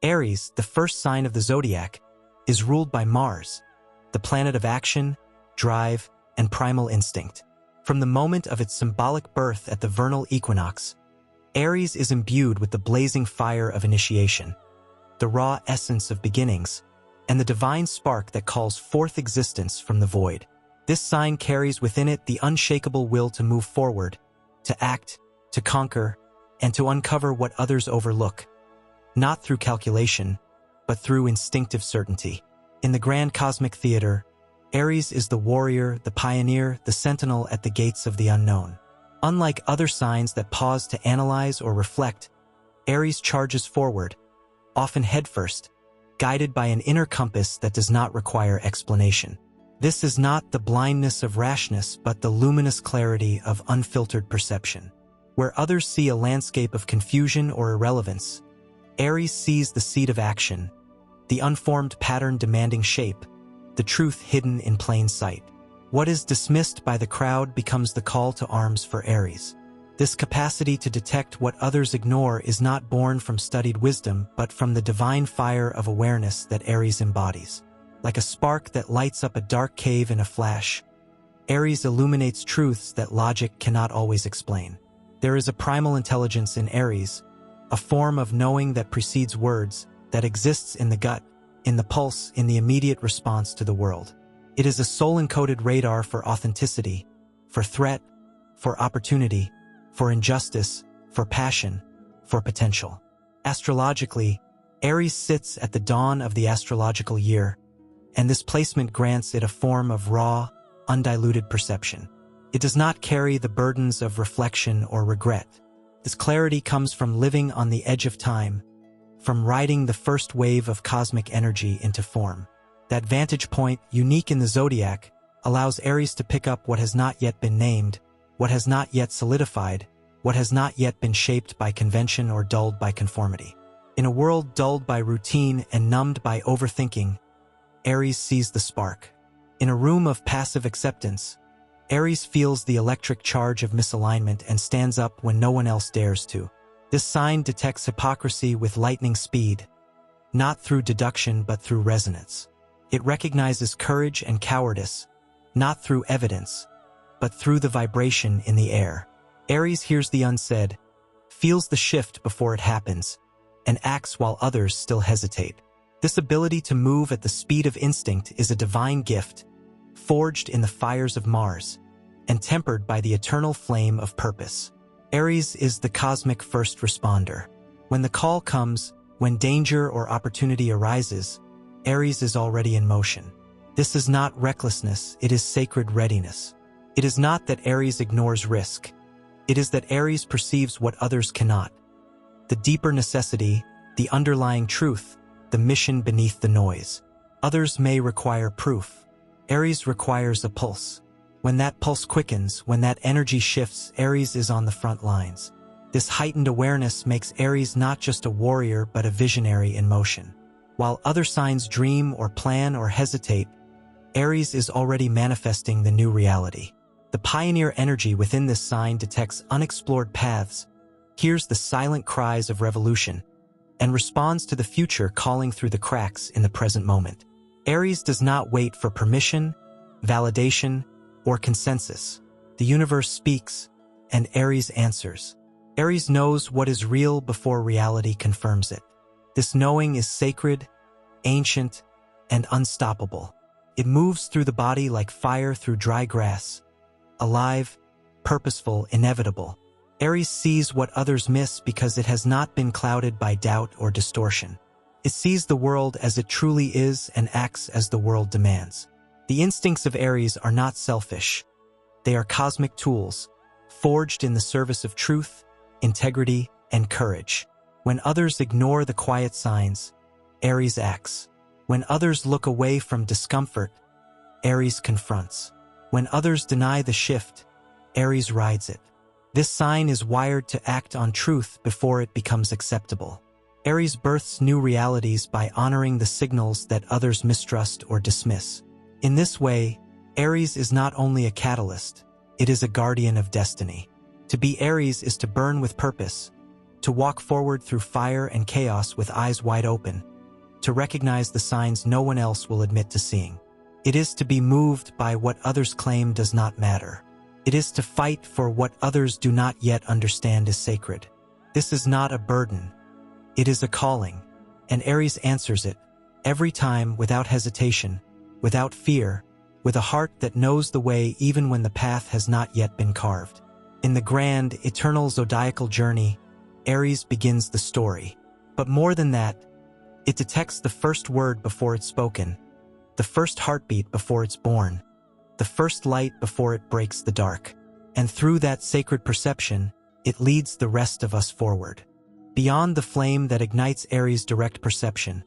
Aries, the first sign of the zodiac, is ruled by Mars, the planet of action, drive, and primal instinct. From the moment of its symbolic birth at the vernal equinox, Aries is imbued with the blazing fire of initiation, the raw essence of beginnings, and the divine spark that calls forth existence from the void. This sign carries within it the unshakable will to move forward, to act, to conquer, and to uncover what others overlook, not through calculation, but through instinctive certainty. In the grand cosmic theater, Aries is the warrior, the pioneer, the sentinel at the gates of the unknown. Unlike other signs that pause to analyze or reflect, Aries charges forward, often headfirst, guided by an inner compass that does not require explanation. This is not the blindness of rashness, but the luminous clarity of unfiltered perception. Where others see a landscape of confusion or irrelevance, Aries sees the seed of action, the unformed pattern demanding shape, the truth hidden in plain sight. What is dismissed by the crowd becomes the call to arms for Aries. This capacity to detect what others ignore is not born from studied wisdom, but from the divine fire of awareness that Aries embodies. Like a spark that lights up a dark cave in a flash, Aries illuminates truths that logic cannot always explain. There is a primal intelligence in Aries, a form of knowing that precedes words, that exists in the gut, in the pulse, in the immediate response to the world. It is a soul-encoded radar for authenticity, for threat, for opportunity, for injustice, for passion, for potential. Astrologically, Aries sits at the dawn of the astrological year, and this placement grants it a form of raw, undiluted perception. It does not carry the burdens of reflection or regret. This clarity comes from living on the edge of time, from riding the first wave of cosmic energy into form. That vantage point, unique in the zodiac, allows Aries to pick up what has not yet been named, what has not yet solidified, what has not yet been shaped by convention or dulled by conformity. In a world dulled by routine and numbed by overthinking, Aries sees the spark. In a room of passive acceptance, Aries feels the electric charge of misalignment and stands up when no one else dares to. This sign detects hypocrisy with lightning speed, not through deduction but through resonance. It recognizes courage and cowardice, not through evidence, but through the vibration in the air. Aries hears the unsaid, feels the shift before it happens, and acts while others still hesitate. This ability to move at the speed of instinct is a divine gift, forged in the fires of Mars, and tempered by the eternal flame of purpose. Aries is the cosmic first responder. When the call comes, when danger or opportunity arises, Aries is already in motion. This is not recklessness, it is sacred readiness. It is not that Aries ignores risk. It is that Aries perceives what others cannot. The deeper necessity, the underlying truth, the mission beneath the noise. Others may require proof. Aries requires a pulse. When that pulse quickens, when that energy shifts, Aries is on the front lines. This heightened awareness makes Aries not just a warrior but a visionary in motion. While other signs dream or plan or hesitate, Aries is already manifesting the new reality. The pioneer energy within this sign detects unexplored paths, hears the silent cries of revolution, and responds to the future calling through the cracks in the present moment. Aries does not wait for permission, validation, or consensus. The universe speaks, and Aries answers. Aries knows what is real before reality confirms it. This knowing is sacred, ancient, and unstoppable. It moves through the body like fire through dry grass, alive, purposeful, inevitable. Aries sees what others miss because it has not been clouded by doubt or distortion. It sees the world as it truly is and acts as the world demands. The instincts of Aries are not selfish. They are cosmic tools, forged in the service of truth, integrity, and courage. When others ignore the quiet signs, Aries acts. When others look away from discomfort, Aries confronts. When others deny the shift, Aries rides it. This sign is wired to act on truth before it becomes acceptable. Aries births new realities by honoring the signals that others mistrust or dismiss. In this way, Aries is not only a catalyst, it is a guardian of destiny. To be Aries is to burn with purpose, to walk forward through fire and chaos with eyes wide open, to recognize the signs no one else will admit to seeing. It is to be moved by what others claim does not matter. It is to fight for what others do not yet understand is sacred. This is not a burden. It is a calling, and Aries answers it, every time without hesitation, without fear, with a heart that knows the way even when the path has not yet been carved. In the grand, eternal zodiacal journey, Aries begins the story. But more than that, it detects the first word before it's spoken, the first heartbeat before it's born, the first light before it breaks the dark. And through that sacred perception, it leads the rest of us forward. Beyond the flame that ignites Aries' direct perception,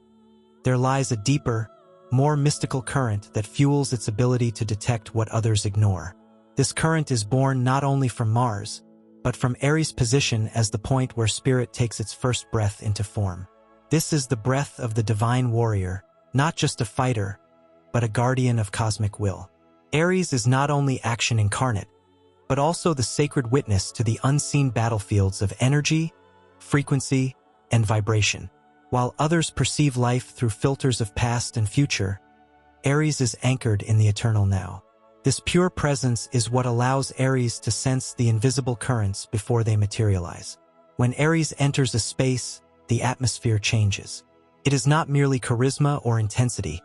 there lies a deeper, more mystical current that fuels its ability to detect what others ignore. This current is born not only from Mars, but from Aries' position as the point where spirit takes its first breath into form. This is the breath of the divine warrior, not just a fighter, but a guardian of cosmic will. Aries is not only action incarnate, but also the sacred witness to the unseen battlefields of energy, frequency, and vibration. While others perceive life through filters of past and future, Aries is anchored in the eternal now. This pure presence is what allows Aries to sense the invisible currents before they materialize. When Aries enters a space, the atmosphere changes. It is not merely charisma or intensity.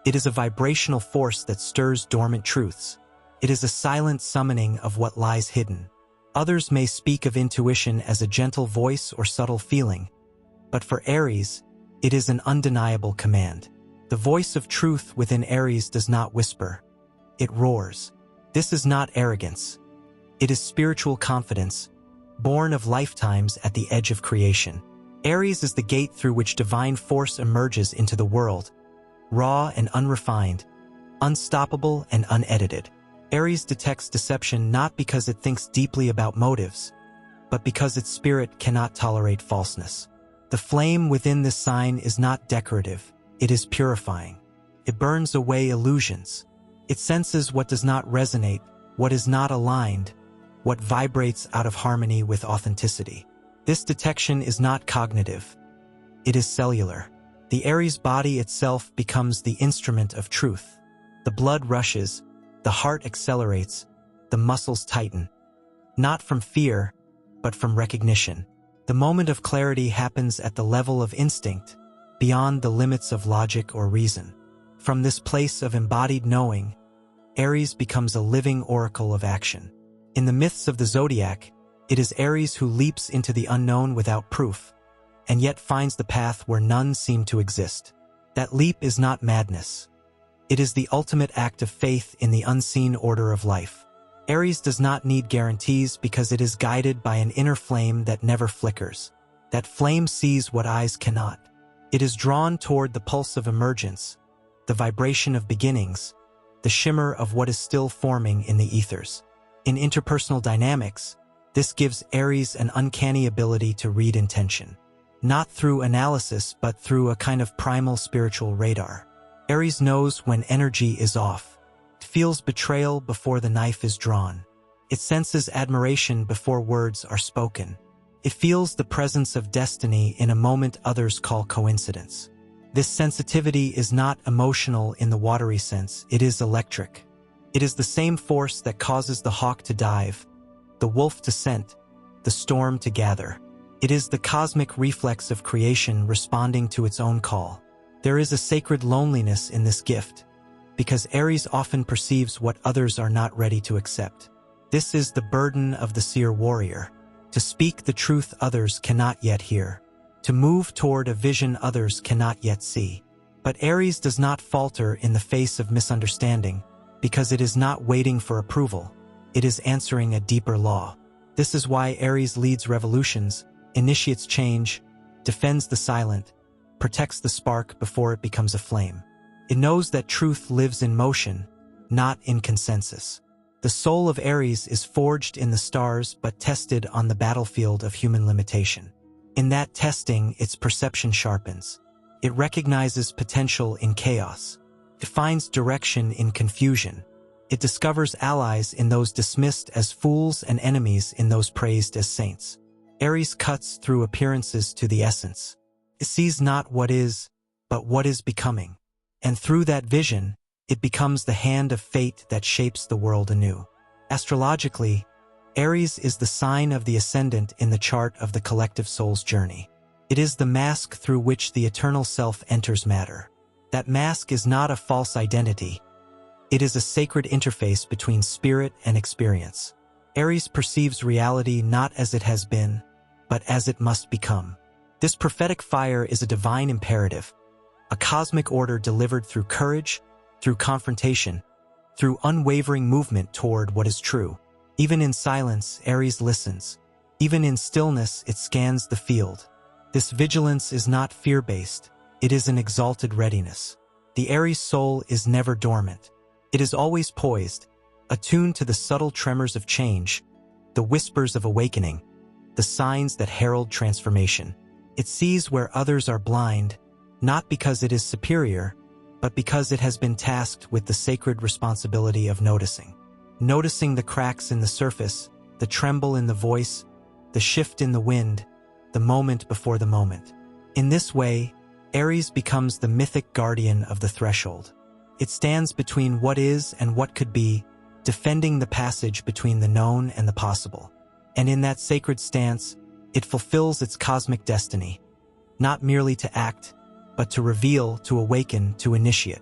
It is a vibrational force that stirs dormant truths. It is a silent summoning of what lies hidden. Others may speak of intuition as a gentle voice or subtle feeling, but for Aries, it is an undeniable command. The voice of truth within Aries does not whisper. It roars. This is not arrogance. It is spiritual confidence, born of lifetimes at the edge of creation. Aries is the gate through which divine force emerges into the world, raw and unrefined, unstoppable and unedited. Aries detects deception not because it thinks deeply about motives, but because its spirit cannot tolerate falseness. The flame within this sign is not decorative, it is purifying. It burns away illusions. It senses what does not resonate, what is not aligned, what vibrates out of harmony with authenticity. This detection is not cognitive. It is cellular. The Aries body itself becomes the instrument of truth. The blood rushes, the heart accelerates, the muscles tighten. Not from fear, but from recognition. The moment of clarity happens at the level of instinct, beyond the limits of logic or reason. From this place of embodied knowing, Aries becomes a living oracle of action. In the myths of the Zodiac, it is Aries who leaps into the unknown without proof, and yet finds the path where none seem to exist. That leap is not madness. It is the ultimate act of faith in the unseen order of life. Aries does not need guarantees because it is guided by an inner flame that never flickers. That flame sees what eyes cannot. It is drawn toward the pulse of emergence, the vibration of beginnings, the shimmer of what is still forming in the ethers. In interpersonal dynamics, this gives Aries an uncanny ability to read intention. Not through analysis, but through a kind of primal spiritual radar. Aries knows when energy is off. It feels betrayal before the knife is drawn. It senses admiration before words are spoken. It feels the presence of destiny in a moment others call coincidence. This sensitivity is not emotional in the watery sense, it is electric. It is the same force that causes the hawk to dive, the wolf to scent, the storm to gather. It is the cosmic reflex of creation responding to its own call. There is a sacred loneliness in this gift, because Aries often perceives what others are not ready to accept. This is the burden of the seer warrior, to speak the truth others cannot yet hear, to move toward a vision others cannot yet see. But Aries does not falter in the face of misunderstanding, because it is not waiting for approval, it is answering a deeper law. This is why Aries leads revolutions, initiates change, defends the silent, protects the spark before it becomes a flame. It knows that truth lives in motion, not in consensus. The soul of Aries is forged in the stars but tested on the battlefield of human limitation. In that testing, its perception sharpens. It recognizes potential in chaos. It finds direction in confusion. It discovers allies in those dismissed as fools and enemies in those praised as saints. Aries cuts through appearances to the essence. It sees not what is, but what is becoming. And through that vision, it becomes the hand of fate that shapes the world anew. Astrologically, Aries is the sign of the ascendant in the chart of the collective soul's journey. It is the mask through which the eternal self enters matter. That mask is not a false identity. It is a sacred interface between spirit and experience. Aries perceives reality not as it has been, but as it must become. This prophetic fire is a divine imperative, a cosmic order delivered through courage, through confrontation, through unwavering movement toward what is true. Even in silence, Aries listens. Even in stillness, it scans the field. This vigilance is not fear-based. It is an exalted readiness. The Aries soul is never dormant. It is always poised, attuned to the subtle tremors of change, the whispers of awakening, the signs that herald transformation. It sees where others are blind, not because it is superior, but because it has been tasked with the sacred responsibility of noticing. Noticing the cracks in the surface, the tremble in the voice, the shift in the wind, the moment before the moment. In this way, Aries becomes the mythic guardian of the threshold. It stands between what is and what could be, defending the passage between the known and the possible. And in that sacred stance, it fulfills its cosmic destiny, not merely to act, but to reveal, to awaken, to initiate.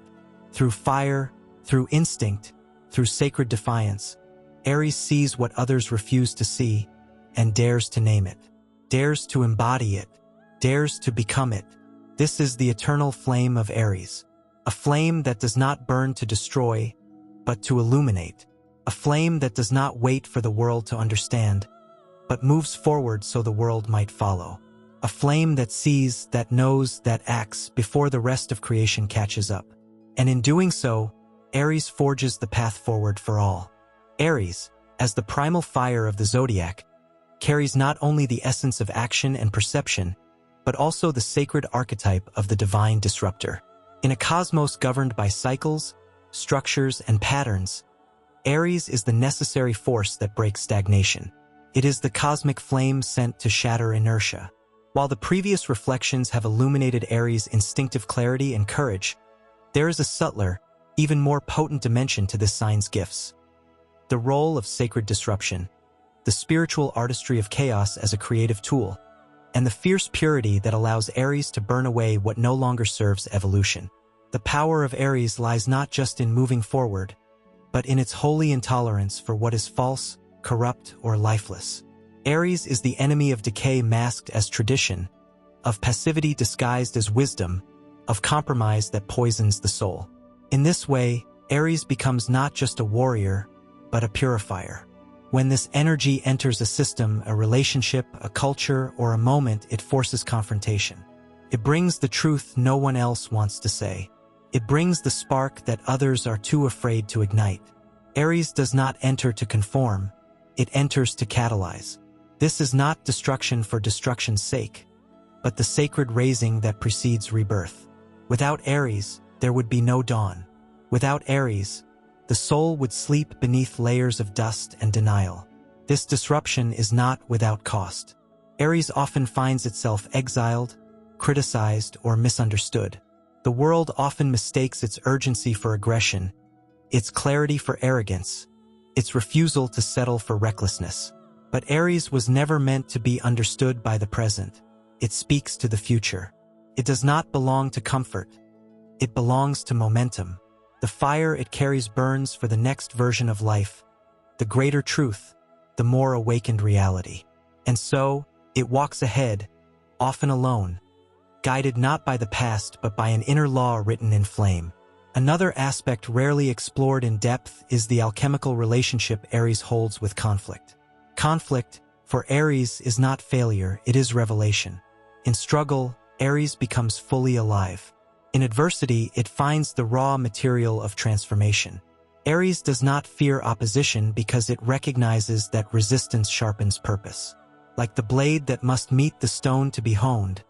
Through fire, through instinct, through sacred defiance, Aries sees what others refuse to see and dares to name it, dares to embody it, dares to become it. This is the eternal flame of Aries, a flame that does not burn to destroy, but to illuminate, a flame that does not wait for the world to understand, but moves forward so the world might follow, a flame that sees, that knows, that acts before the rest of creation catches up. And in doing so, Aries forges the path forward for all. Aries, as the primal fire of the Zodiac, carries not only the essence of action and perception, but also the sacred archetype of the divine disruptor. In a cosmos governed by cycles, structures, and patterns, Aries is the necessary force that breaks stagnation. It is the cosmic flame sent to shatter inertia. While the previous reflections have illuminated Aries' instinctive clarity and courage, there is a subtler, even more potent dimension to this sign's gifts. The role of sacred disruption, the spiritual artistry of chaos as a creative tool, and the fierce purity that allows Aries to burn away what no longer serves evolution. The power of Aries lies not just in moving forward, but in its holy intolerance for what is false, corrupt, or lifeless. Aries is the enemy of decay masked as tradition, of passivity disguised as wisdom, of compromise that poisons the soul. In this way, Aries becomes not just a warrior, but a purifier. When this energy enters a system, a relationship, a culture, or a moment, it forces confrontation. It brings the truth no one else wants to say. It brings the spark that others are too afraid to ignite. Aries does not enter to conform, it enters to catalyze. This is not destruction for destruction's sake, but the sacred raising that precedes rebirth. Without Aries, there would be no dawn. Without Aries, the soul would sleep beneath layers of dust and denial. This disruption is not without cost. Aries often finds itself exiled, criticized, or misunderstood. The world often mistakes its urgency for aggression, its clarity for arrogance, its refusal to settle for recklessness. But Aries was never meant to be understood by the present. It speaks to the future. It does not belong to comfort. It belongs to momentum. The fire it carries burns for the next version of life, the greater truth, the more awakened reality. And so, it walks ahead, often alone, guided not by the past but by an inner law written in flame. Another aspect rarely explored in depth is the alchemical relationship Aries holds with conflict. Conflict, for Aries, is not failure, it is revelation. In struggle, Aries becomes fully alive. In adversity, it finds the raw material of transformation. Aries does not fear opposition because it recognizes that resistance sharpens purpose. Like the blade that must meet the stone to be honed,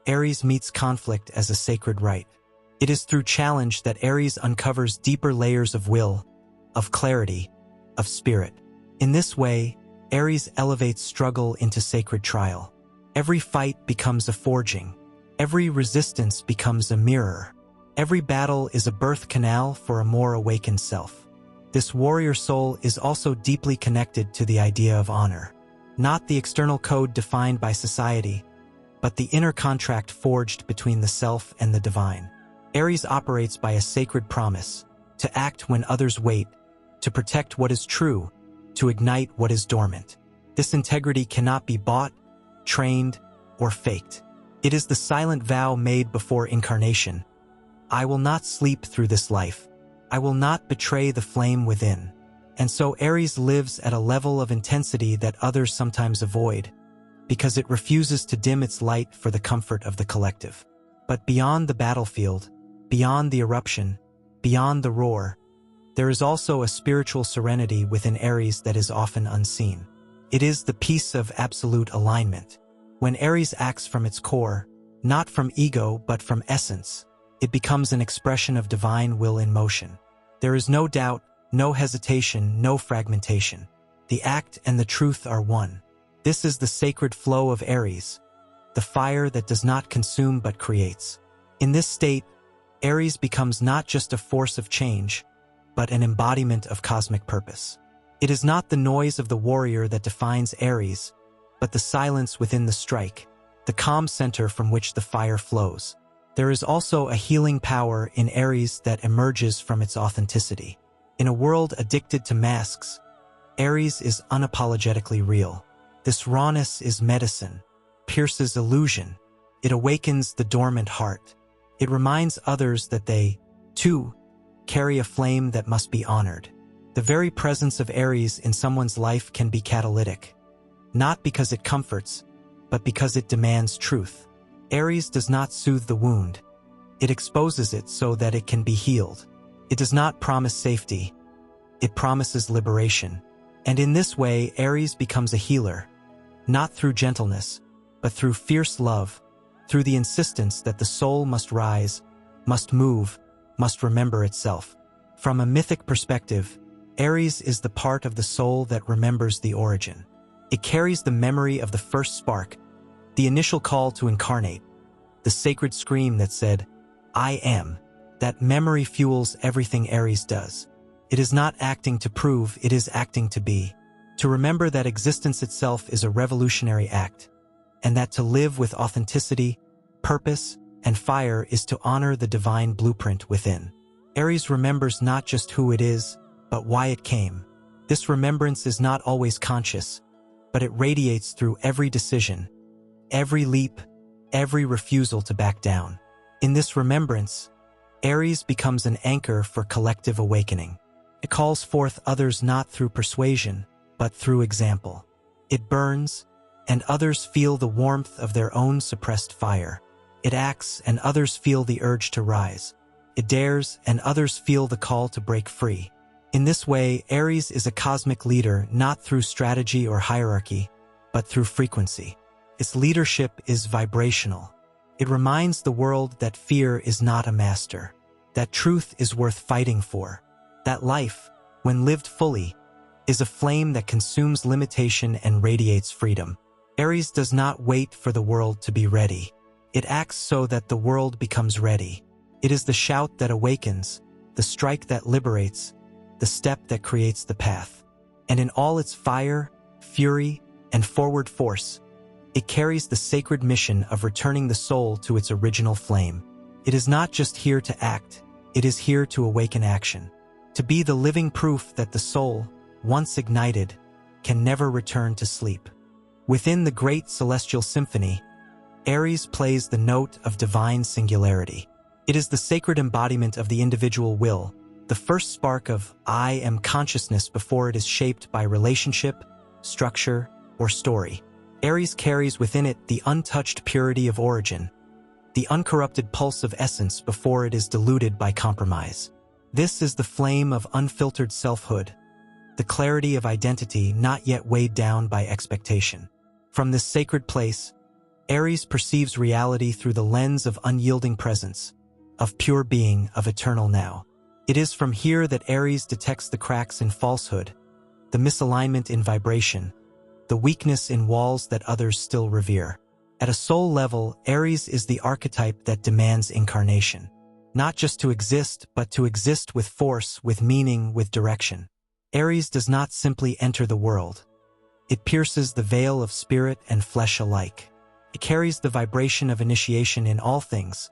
Aries meets conflict as a sacred right. It is through challenge that Aries uncovers deeper layers of will, of clarity, of spirit. In this way, Aries elevates struggle into sacred trial. Every fight becomes a forging. Every resistance becomes a mirror. Every battle is a birth canal for a more awakened self. This warrior soul is also deeply connected to the idea of honor. Not the external code defined by society, but the inner contract forged between the self and the divine. Aries operates by a sacred promise, to act when others wait, to protect what is true, to ignite what is dormant. This integrity cannot be bought, trained, or faked. It is the silent vow made before incarnation. I will not sleep through this life. I will not betray the flame within. And so Aries lives at a level of intensity that others sometimes avoid, because it refuses to dim its light for the comfort of the collective. But beyond the battlefield, beyond the eruption, beyond the roar, there is also a spiritual serenity within Aries that is often unseen. It is the peace of absolute alignment. When Aries acts from its core, not from ego but from essence, it becomes an expression of divine will in motion. There is no doubt, no hesitation, no fragmentation. The act and the truth are one. This is the sacred flow of Aries, the fire that does not consume but creates. In this state, Aries becomes not just a force of change, but an embodiment of cosmic purpose. It is not the noise of the warrior that defines Aries, but the silence within the strike, the calm center from which the fire flows. There is also a healing power in Aries that emerges from its authenticity. In a world addicted to masks, Aries is unapologetically real. This rawness is medicine, pierces illusion. It awakens the dormant heart. It reminds others that they, too, carry a flame that must be honored. The very presence of Aries in someone's life can be catalytic, not because it comforts, but because it demands truth. Aries does not soothe the wound. It exposes it so that it can be healed. It does not promise safety. It promises liberation. And in this way, Aries becomes a healer, not through gentleness, but through fierce love, through the insistence that the soul must rise, must move, must remember itself. From a mythic perspective, Aries is the part of the soul that remembers the origin. It carries the memory of the first spark, the initial call to incarnate, the sacred scream that said, I am. That memory fuels everything Aries does. It is not acting to prove, it is acting to be. To remember that existence itself is a revolutionary act, and that to live with authenticity, purpose, and fire is to honor the divine blueprint within. Aries remembers not just who it is, but why it came. This remembrance is not always conscious, but it radiates through every decision, every leap, every refusal to back down. In this remembrance, Aries becomes an anchor for collective awakening. It calls forth others not through persuasion, but through example. It burns, and others feel the warmth of their own suppressed fire. It acts, and others feel the urge to rise. It dares, and others feel the call to break free. In this way, Aries is a cosmic leader not through strategy or hierarchy, but through frequency. Its leadership is vibrational. It reminds the world that fear is not a master, that truth is worth fighting for, that life, when lived fully, is a flame that consumes limitation and radiates freedom. Aries does not wait for the world to be ready. It acts so that the world becomes ready. It is the shout that awakens, the strike that liberates, the step that creates the path. And in all its fire, fury, and forward force, it carries the sacred mission of returning the soul to its original flame. It is not just here to act, it is here to awaken action, to be the living proof that the soul, once ignited, can never return to sleep. Within the great celestial symphony, Aries plays the note of divine singularity. It is the sacred embodiment of the individual will, the first spark of I am consciousness before it is shaped by relationship, structure, or story. Aries carries within it the untouched purity of origin, the uncorrupted pulse of essence before it is diluted by compromise. This is the flame of unfiltered selfhood, the clarity of identity not yet weighed down by expectation. From this sacred place, Aries perceives reality through the lens of unyielding presence, of pure being, of eternal now. It is from here that Aries detects the cracks in falsehood, the misalignment in vibration, the weakness in walls that others still revere. At a soul level, Aries is the archetype that demands incarnation. Not just to exist, but to exist with force, with meaning, with direction. Aries does not simply enter the world. It pierces the veil of spirit and flesh alike. It carries the vibration of initiation in all things,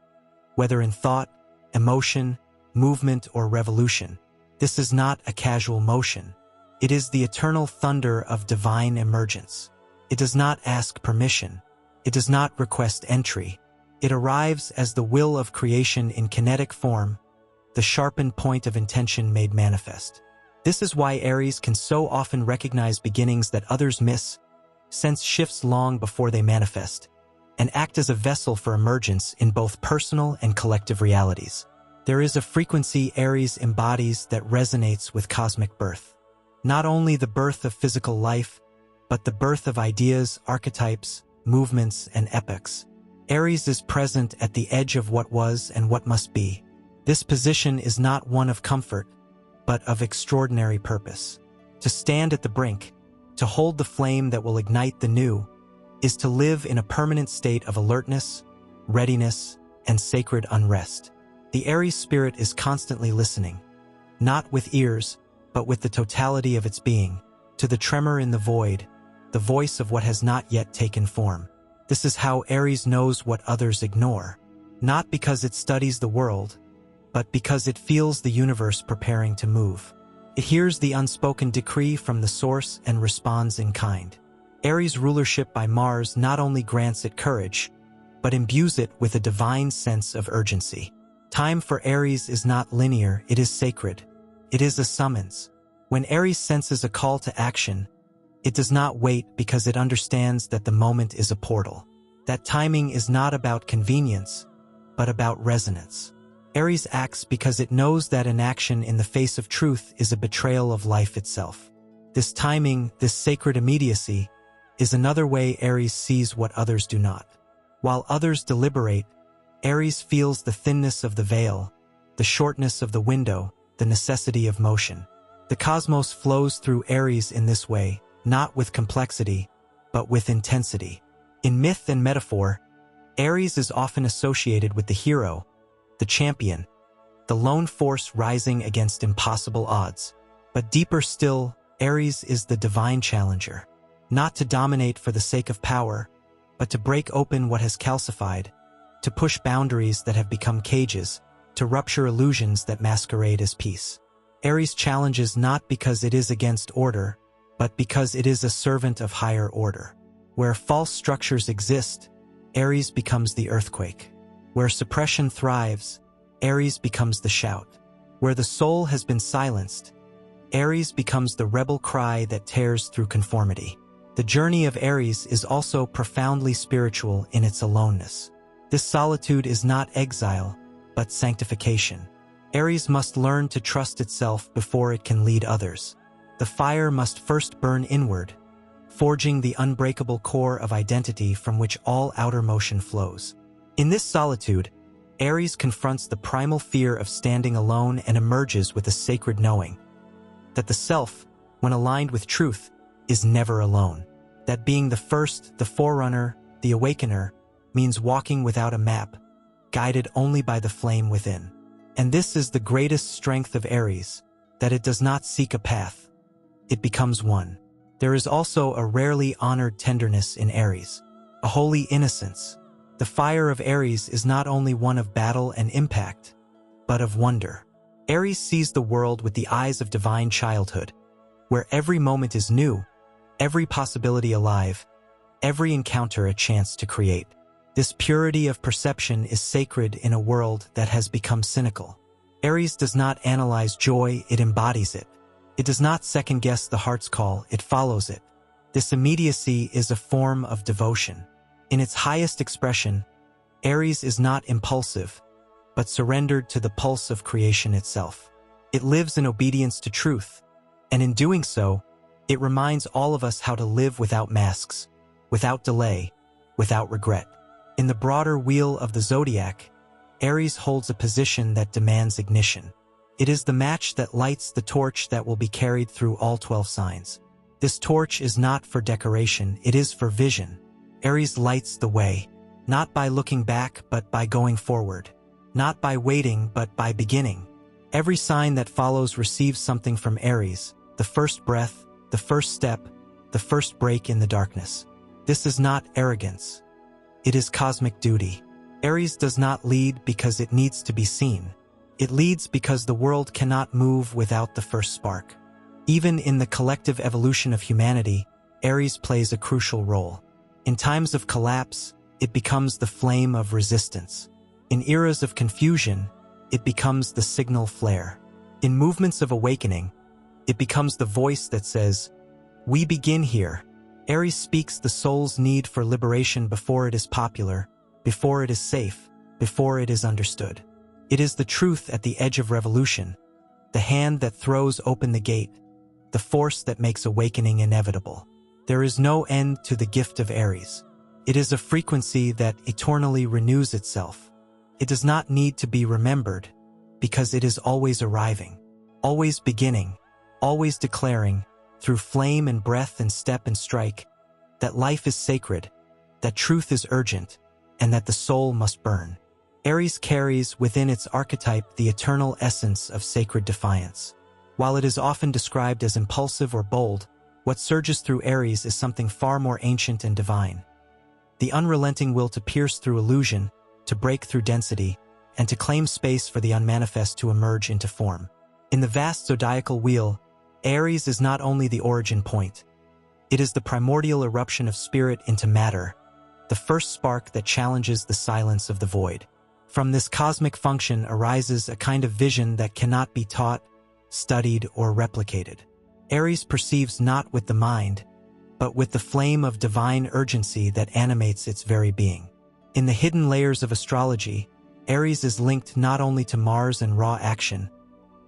whether in thought, emotion, movement, or revolution. This is not a casual motion. It is the eternal thunder of divine emergence. It does not ask permission. It does not request entry. It arrives as the will of creation in kinetic form, the sharpened point of intention made manifest. This is why Aries can so often recognize beginnings that others miss, sense shifts long before they manifest, and act as a vessel for emergence in both personal and collective realities. There is a frequency Aries embodies that resonates with cosmic birth. Not only the birth of physical life, but the birth of ideas, archetypes, movements, and epochs. Aries is present at the edge of what was and what must be. This position is not one of comfort, but of extraordinary purpose. To stand at the brink, to hold the flame that will ignite the new, is to live in a permanent state of alertness, readiness, and sacred unrest. The Aries spirit is constantly listening, not with ears, but with the totality of its being, to the tremor in the void, the voice of what has not yet taken form. This is how Aries knows what others ignore, not because it studies the world, but because it feels the universe preparing to move. It hears the unspoken decree from the source and responds in kind. Aries' rulership by Mars not only grants it courage, but imbues it with a divine sense of urgency. Time for Aries is not linear, it is sacred. It is a summons. When Aries senses a call to action, it does not wait because it understands that the moment is a portal. That timing is not about convenience, but about resonance. Aries acts because it knows that inaction in the face of truth is a betrayal of life itself. This timing, this sacred immediacy, is another way Aries sees what others do not. While others deliberate, Aries feels the thinness of the veil, the shortness of the window, the necessity of motion. The cosmos flows through Aries in this way, not with complexity, but with intensity. In myth and metaphor, Aries is often associated with the hero, the champion, the lone force rising against impossible odds. But deeper still, Aries is the divine challenger, not to dominate for the sake of power, but to break open what has calcified, to push boundaries that have become cages, to rupture illusions that masquerade as peace. Aries challenges not because it is against order, but because it is a servant of higher order. Where false structures exist, Aries becomes the earthquake. Where suppression thrives, Aries becomes the shout. Where the soul has been silenced, Aries becomes the rebel cry that tears through conformity. The journey of Aries is also profoundly spiritual in its aloneness. This solitude is not exile, but sanctification. Aries must learn to trust itself before it can lead others. The fire must first burn inward, forging the unbreakable core of identity from which all outer motion flows. In this solitude, Aries confronts the primal fear of standing alone and emerges with a sacred knowing that the self, when aligned with truth, is never alone. That being the first, the forerunner, the awakener, means walking without a map, guided only by the flame within. And this is the greatest strength of Aries, that it does not seek a path. It becomes one. There is also a rarely honored tenderness in Aries, a holy innocence. The fire of Aries is not only one of battle and impact, but of wonder. Aries sees the world with the eyes of divine childhood, where every moment is new, every possibility alive, every encounter a chance to create. This purity of perception is sacred in a world that has become cynical. Aries does not analyze joy, it embodies it. It does not second-guess the heart's call, it follows it. This immediacy is a form of devotion. In its highest expression, Aries is not impulsive, but surrendered to the pulse of creation itself. It lives in obedience to truth, and in doing so, it reminds all of us how to live without masks, without delay, without regret. In the broader wheel of the Zodiac, Aries holds a position that demands ignition. It is the match that lights the torch that will be carried through all 12 signs. This torch is not for decoration, it is for vision. Aries lights the way, not by looking back but by going forward, not by waiting but by beginning. Every sign that follows receives something from Aries, the first breath, the first step, the first break in the darkness. This is not arrogance. It is cosmic duty. Aries does not lead because it needs to be seen. It leads because the world cannot move without the first spark. Even in the collective evolution of humanity, Aries plays a crucial role. In times of collapse, it becomes the flame of resistance. In eras of confusion, it becomes the signal flare. In movements of awakening, it becomes the voice that says, "We begin here." Aries speaks the soul's need for liberation before it is popular, before it is safe, before it is understood. It is the truth at the edge of revolution, the hand that throws open the gate, the force that makes awakening inevitable. There is no end to the gift of Aries. It is a frequency that eternally renews itself. It does not need to be remembered, because it is always arriving, always beginning, always declaring, through flame and breath and step and strike, that life is sacred, that truth is urgent, and that the soul must burn. Aries carries within its archetype the eternal essence of sacred defiance. While it is often described as impulsive or bold, what surges through Aries is something far more ancient and divine. The unrelenting will to pierce through illusion, to break through density, and to claim space for the unmanifest to emerge into form. In the vast zodiacal wheel, Aries is not only the origin point. It is the primordial eruption of spirit into matter, the first spark that challenges the silence of the void. From this cosmic function arises a kind of vision that cannot be taught, studied, or replicated. Aries perceives not with the mind, but with the flame of divine urgency that animates its very being. In the hidden layers of astrology, Aries is linked not only to Mars and raw action,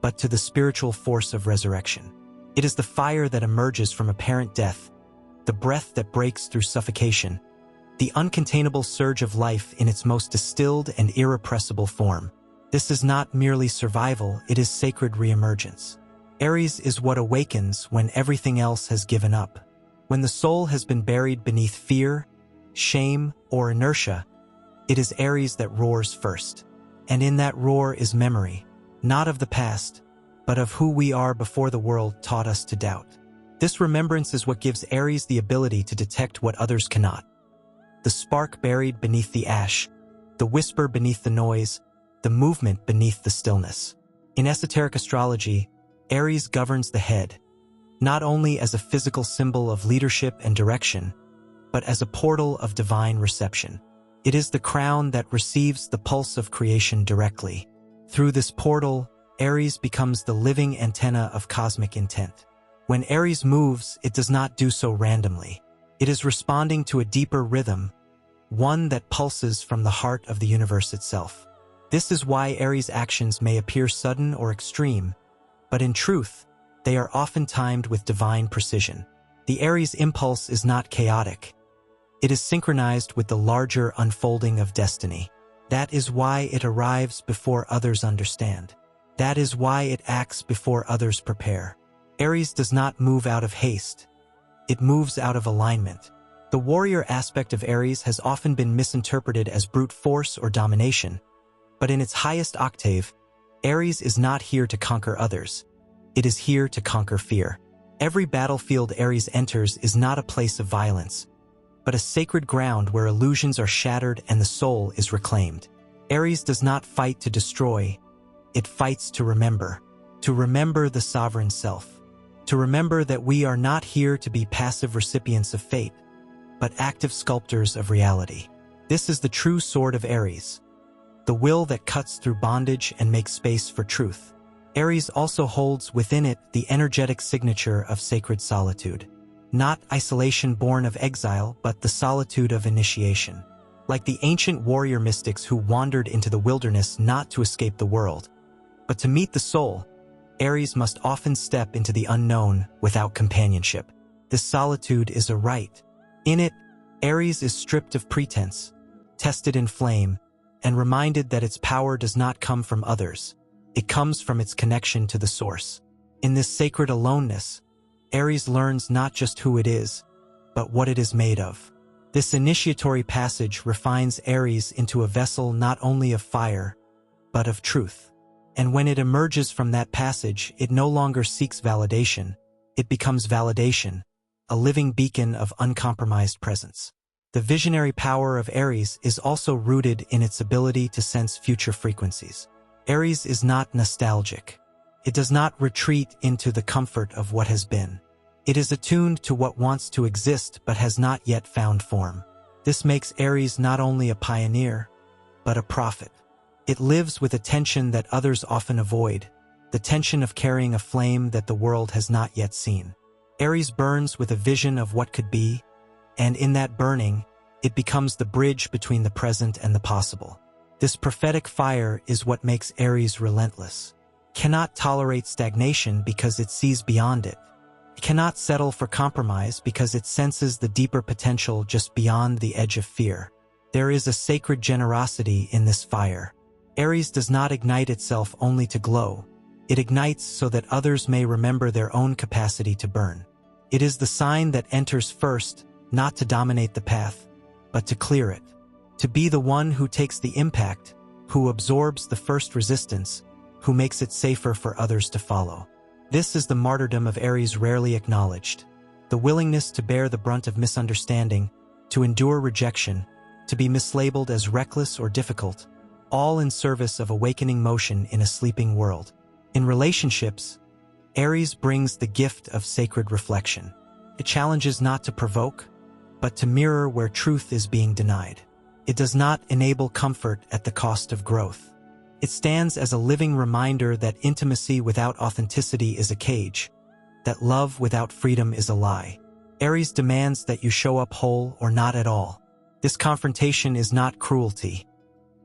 but to the spiritual force of resurrection. It is the fire that emerges from apparent death, the breath that breaks through suffocation, the uncontainable surge of life in its most distilled and irrepressible form. This is not merely survival, it is sacred reemergence. Aries is what awakens when everything else has given up. When the soul has been buried beneath fear, shame, or inertia, it is Aries that roars first. And in that roar is memory, not of the past, but of who we are before the world taught us to doubt. This remembrance is what gives Aries the ability to detect what others cannot. The spark buried beneath the ash, the whisper beneath the noise, the movement beneath the stillness. In esoteric astrology, Aries governs the head, not only as a physical symbol of leadership and direction, but as a portal of divine reception. It is the crown that receives the pulse of creation directly. Through this portal, Aries becomes the living antenna of cosmic intent. When Aries moves, it does not do so randomly. It is responding to a deeper rhythm, one that pulses from the heart of the universe itself. This is why Aries' actions may appear sudden or extreme, but in truth, they are often timed with divine precision. The Aries impulse is not chaotic. It is synchronized with the larger unfolding of destiny. That is why it arrives before others understand. That is why it acts before others prepare. Aries does not move out of haste. It moves out of alignment. The warrior aspect of Aries has often been misinterpreted as brute force or domination, but in its highest octave, Aries is not here to conquer others. It is here to conquer fear. Every battlefield Aries enters is not a place of violence, but a sacred ground where illusions are shattered and the soul is reclaimed. Aries does not fight to destroy, it fights to remember the sovereign self, to remember that we are not here to be passive recipients of fate, but active sculptors of reality. This is the true sword of Aries, the will that cuts through bondage and makes space for truth. Aries also holds within it the energetic signature of sacred solitude. Not isolation born of exile, but the solitude of initiation. Like the ancient warrior mystics who wandered into the wilderness not to escape the world, but to meet the soul, Aries must often step into the unknown without companionship. This solitude is a rite. In it, Aries is stripped of pretense, tested in flame, and reminded that its power does not come from others. It comes from its connection to the source. In this sacred aloneness, Aries learns not just who it is, but what it is made of. This initiatory passage refines Aries into a vessel not only of fire, but of truth. And when it emerges from that passage, it no longer seeks validation. It becomes validation, a living beacon of uncompromised presence. The visionary power of Aries is also rooted in its ability to sense future frequencies. Aries is not nostalgic. It does not retreat into the comfort of what has been. It is attuned to what wants to exist but has not yet found form. This makes Aries not only a pioneer, but a prophet. It lives with a tension that others often avoid, the tension of carrying a flame that the world has not yet seen. Aries burns with a vision of what could be, and in that burning, it becomes the bridge between the present and the possible. This prophetic fire is what makes Aries relentless. It cannot tolerate stagnation because it sees beyond it. It cannot settle for compromise because it senses the deeper potential just beyond the edge of fear. There is a sacred generosity in this fire. Aries does not ignite itself only to glow. It ignites so that others may remember their own capacity to burn. It is the sign that enters first, not to dominate the path, but to clear it. To be the one who takes the impact, who absorbs the first resistance, who makes it safer for others to follow. This is the martyrdom of Aries rarely acknowledged. The willingness to bear the brunt of misunderstanding, to endure rejection, to be mislabeled as reckless or difficult, all in service of awakening motion in a sleeping world. In relationships, Aries brings the gift of sacred reflection. It challenges not to provoke, but to mirror where truth is being denied. It does not enable comfort at the cost of growth. It stands as a living reminder that intimacy without authenticity is a cage, that love without freedom is a lie. Aries demands that you show up whole or not at all. This confrontation is not cruelty.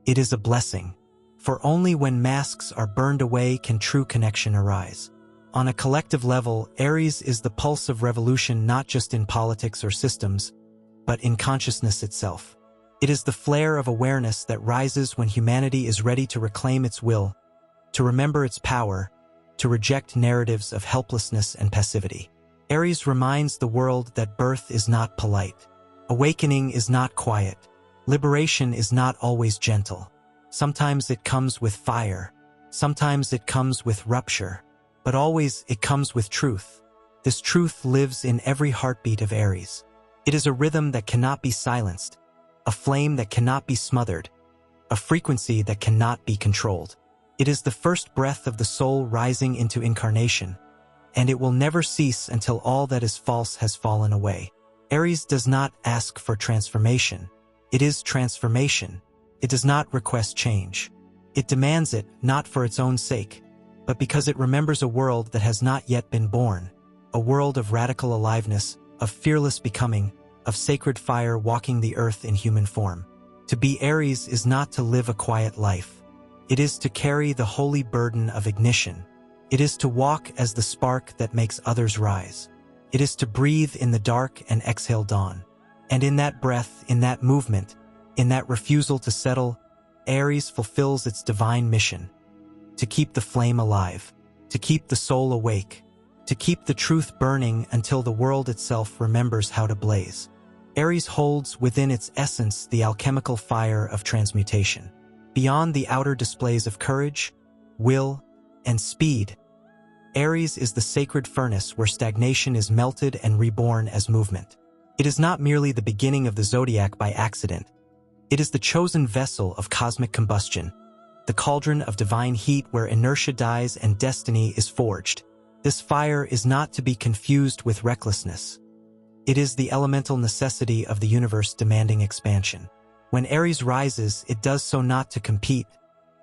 It is a blessing. For only when masks are burned away can true connection arise. On a collective level, Aries is the pulse of revolution not just in politics or systems, but in consciousness itself. It is the flare of awareness that rises when humanity is ready to reclaim its will, to remember its power, to reject narratives of helplessness and passivity. Aries reminds the world that birth is not polite. Awakening is not quiet. Liberation is not always gentle. Sometimes it comes with fire. Sometimes it comes with rupture. But always it comes with truth. This truth lives in every heartbeat of Aries. It is a rhythm that cannot be silenced, a flame that cannot be smothered, a frequency that cannot be controlled. It is the first breath of the soul rising into incarnation, and it will never cease until all that is false has fallen away. Aries does not ask for transformation. It is transformation. It does not request change. It demands it not for its own sake, but because it remembers a world that has not yet been born, a world of radical aliveness, of fearless becoming, of sacred fire walking the earth in human form. To be Aries is not to live a quiet life. It is to carry the holy burden of ignition. It is to walk as the spark that makes others rise. It is to breathe in the dark and exhale dawn. And in that breath, in that movement, in that refusal to settle, Aries fulfills its divine mission: to keep the flame alive, to keep the soul awake, to keep the truth burning until the world itself remembers how to blaze. Aries holds within its essence the alchemical fire of transmutation. Beyond the outer displays of courage, will, and speed, Aries is the sacred furnace where stagnation is melted and reborn as movement. It is not merely the beginning of the Zodiac by accident. It is the chosen vessel of cosmic combustion, the cauldron of divine heat where inertia dies and destiny is forged. This fire is not to be confused with recklessness. It is the elemental necessity of the universe demanding expansion. When Aries rises, it does so not to compete,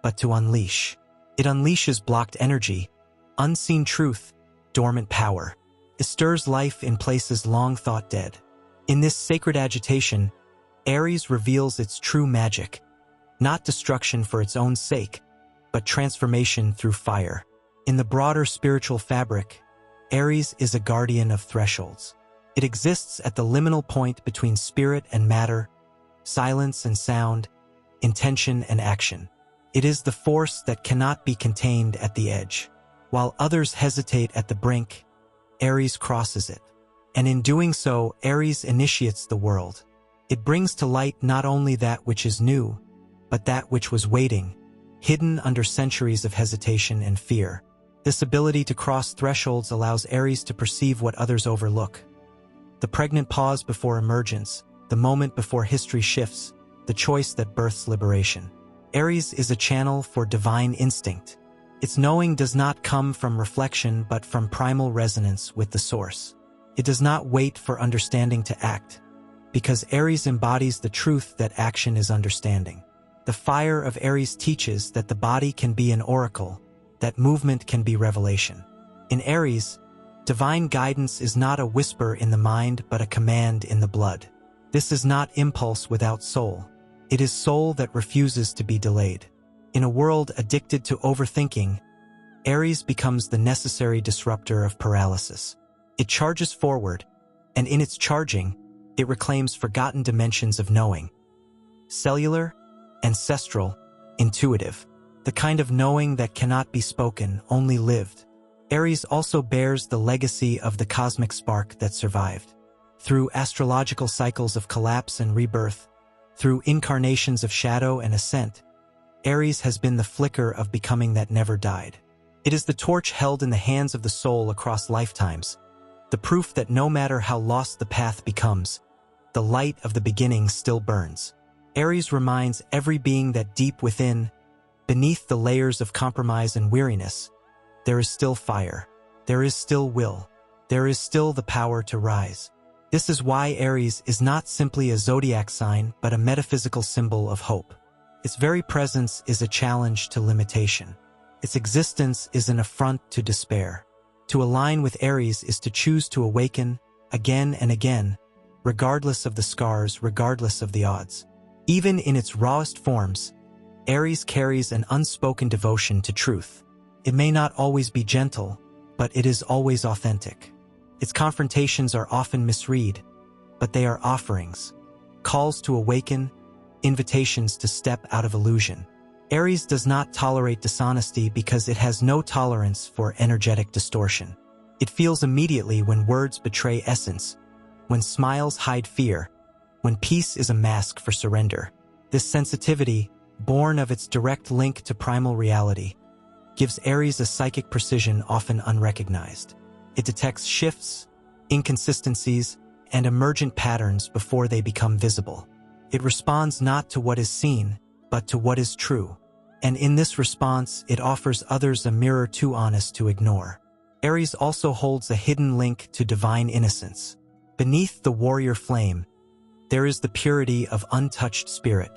but to unleash. It unleashes blocked energy, unseen truth, dormant power. It stirs life in places long thought dead. In this sacred agitation, Aries reveals its true magic, not destruction for its own sake, but transformation through fire. In the broader spiritual fabric, Aries is a guardian of thresholds. It exists at the liminal point between spirit and matter, silence and sound, intention and action. It is the force that cannot be contained at the edge. While others hesitate at the brink, Aries crosses it. And in doing so, Aries initiates the world. It brings to light not only that which is new, but that which was waiting, hidden under centuries of hesitation and fear. This ability to cross thresholds allows Aries to perceive what others overlook. The pregnant pause before emergence, the moment before history shifts, the choice that births liberation. Aries is a channel for divine instinct. Its knowing does not come from reflection but from primal resonance with the source. It does not wait for understanding to act, because Aries embodies the truth that action is understanding. The fire of Aries teaches that the body can be an oracle, that movement can be revelation. In Aries, divine guidance is not a whisper in the mind but a command in the blood. This is not impulse without soul. It is soul that refuses to be delayed. In a world addicted to overthinking, Aries becomes the necessary disruptor of paralysis. It charges forward, and in its charging, it reclaims forgotten dimensions of knowing. Cellular, ancestral, intuitive. The kind of knowing that cannot be spoken, only lived. Aries also bears the legacy of the cosmic spark that survived. Through astrological cycles of collapse and rebirth, through incarnations of shadow and ascent, Aries has been the flicker of becoming that never died. It is the torch held in the hands of the soul across lifetimes, the proof that no matter how lost the path becomes, the light of the beginning still burns. Aries reminds every being that deep within, beneath the layers of compromise and weariness, there is still fire, there is still will, there is still the power to rise. This is why Aries is not simply a zodiac sign but a metaphysical symbol of hope. Its very presence is a challenge to limitation. Its existence is an affront to despair. To align with Aries is to choose to awaken, again and again, regardless of the scars, regardless of the odds. Even in its rawest forms, Aries carries an unspoken devotion to truth. It may not always be gentle, but it is always authentic. Its confrontations are often misread, but they are offerings, calls to awaken, invitations to step out of illusion. Aries does not tolerate dishonesty because it has no tolerance for energetic distortion. It feels immediately when words betray essence, when smiles hide fear, when peace is a mask for surrender. This sensitivity, born of its direct link to primal reality, gives Aries a psychic precision often unrecognized. It detects shifts, inconsistencies, and emergent patterns before they become visible. It responds not to what is seen, but to what is true. And in this response, it offers others a mirror too honest to ignore. Aries also holds a hidden link to divine innocence. Beneath the warrior flame, there is the purity of untouched spirit.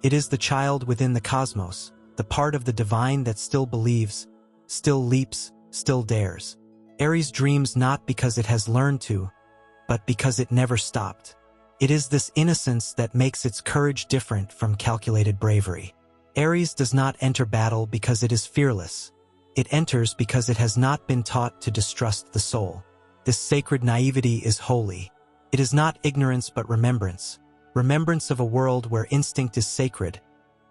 It is the child within the cosmos, the part of the divine that still believes, still leaps, still dares. Aries dreams not because it has learned to, but because it never stopped. It is this innocence that makes its courage different from calculated bravery. Aries does not enter battle because it is fearless. It enters because it has not been taught to distrust the soul. This sacred naivety is holy. It is not ignorance but remembrance. Remembrance of a world where instinct is sacred,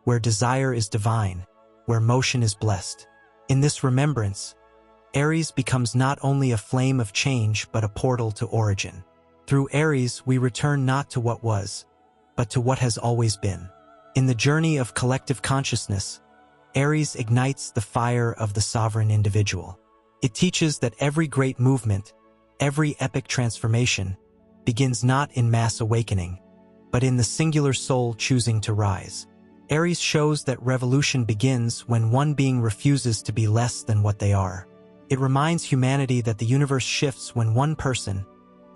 where desire is divine, where motion is blessed. In this remembrance, Aries becomes not only a flame of change but a portal to origin. Through Aries, we return not to what was, but to what has always been. In the journey of collective consciousness, Aries ignites the fire of the sovereign individual. It teaches that every great movement, every epic transformation, begins not in mass awakening, but in the singular soul choosing to rise. Aries shows that revolution begins when one being refuses to be less than what they are. It reminds humanity that the universe shifts when one person,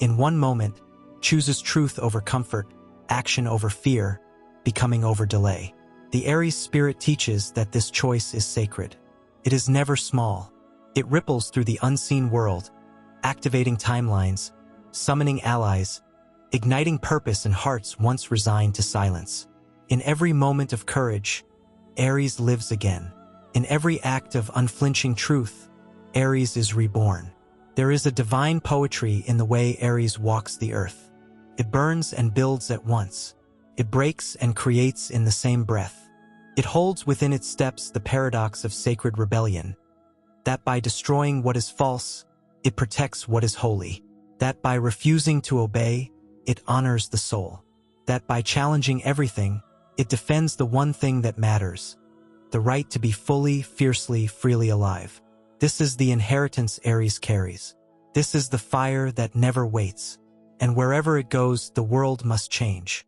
in one moment, chooses truth over comfort, action over fear, becoming over delay. The Aries spirit teaches that this choice is sacred. It is never small. It ripples through the unseen world, activating timelines, summoning allies, igniting purpose in hearts once resigned to silence. In every moment of courage, Aries lives again. In every act of unflinching truth, Aries is reborn. There is a divine poetry in the way Aries walks the earth. It burns and builds at once. It breaks and creates in the same breath. It holds within its steps the paradox of sacred rebellion, that by destroying what is false, it protects what is holy. That by refusing to obey, it honors the soul. That by challenging everything, it defends the one thing that matters, the right to be fully, fiercely, freely alive. This is the inheritance Aries carries. This is the fire that never waits. And wherever it goes, the world must change.